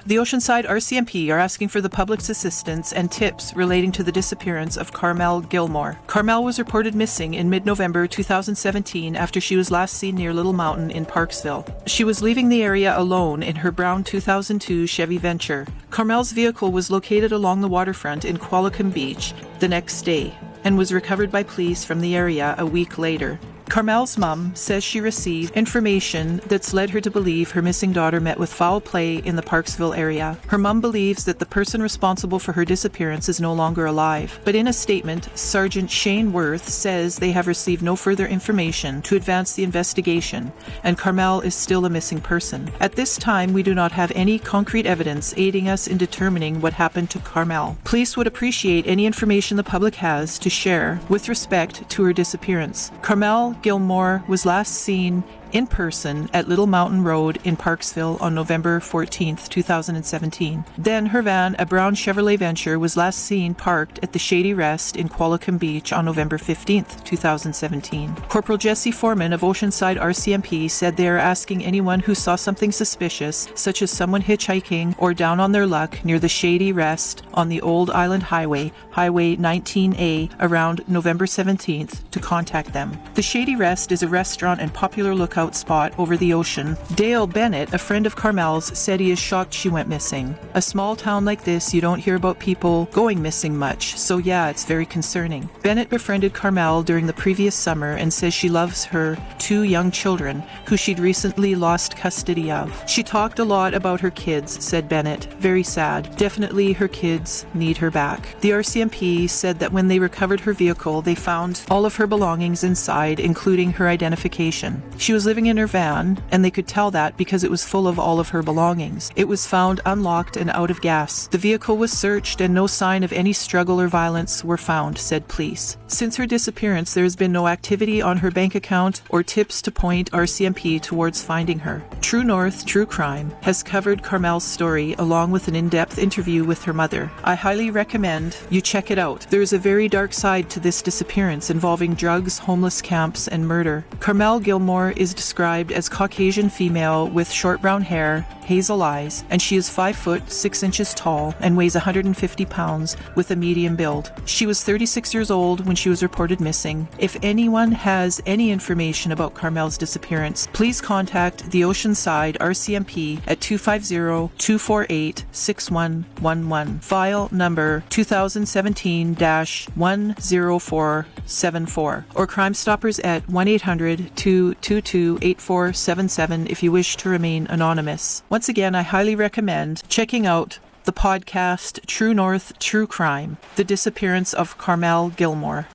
The Oceanside RCMP are asking for the public's assistance and tips relating to the disappearance of Carmel Gilmour. Carmel was reported missing in mid-November 2017 after she was last seen near Little Mountain in Parksville. She was leaving the area alone in her brown 2002 Chevy Venture. Carmel's vehicle was located along the waterfront in Qualicum Beach the next day and was recovered by police from the area a week later. Carmel's mum says she received information that's led her to believe her missing daughter met with foul play in the Parksville area. Her mum believes that the person responsible for her disappearance is no longer alive. But in a statement, Sergeant Shane Worth says they have received no further information to advance the investigation, and Carmel is still a missing person. At this time, we do not have any concrete evidence aiding us in determining what happened to Carmel. Police would appreciate any information the public has to share with respect to her disappearance. Carmel Gilmour was last seen in person at Little Mountain Road in Parksville on November 14th, 2017. Then her van, a brown Chevrolet Venture, was last seen parked at the Shady Rest in Qualicum Beach on November 15th, 2017. Corporal Jesse Foreman of Oceanside RCMP said they are asking anyone who saw something suspicious, such as someone hitchhiking or down on their luck near the Shady Rest on the Old Island Highway, Highway 19A, around November 17th, to contact them. The Shady Rest is a restaurant and popular lookout spot over the ocean. Dale Bennett, a friend of Carmel's, said he is shocked she went missing. A small town like this, you don't hear about people going missing much, so yeah, it's very concerning. Bennett befriended Carmel during the previous summer and says she loves her 2 young children, who she'd recently lost custody of. She talked a lot about her kids, said Bennett. Very sad. Definitely her kids need her back. The RCMP said that when they recovered her vehicle, they found all of her belongings inside, including her identification. She was living in her van, and they could tell that because it was full of all of her belongings. It was found unlocked and out of gas. The vehicle was searched and no sign of any struggle or violence were found, said police. Since her disappearance, there has been no activity on her bank account or tips to point RCMP towards finding her. True North True Crime has covered Carmel's story along with an in-depth interview with her mother. I highly recommend you check it out. There is a very dark side to this disappearance involving drugs, homeless camps, and murder. Carmel Gilmour is described as Caucasian female with short brown hair, hazel eyes, and she is 5 foot 6 inches tall and weighs 150 pounds with a medium build. She was 36 years old when she was reported missing. If anyone has any information about Carmel's disappearance, please contact the Oceanside RCMP at 250-248-6111. File number 2017-10474, or Crime Stoppers at 1-800-222-8477 if you wish to remain anonymous. Once again, I highly recommend checking out the podcast True North True Crime, The Disappearance of Carmel Gilmour.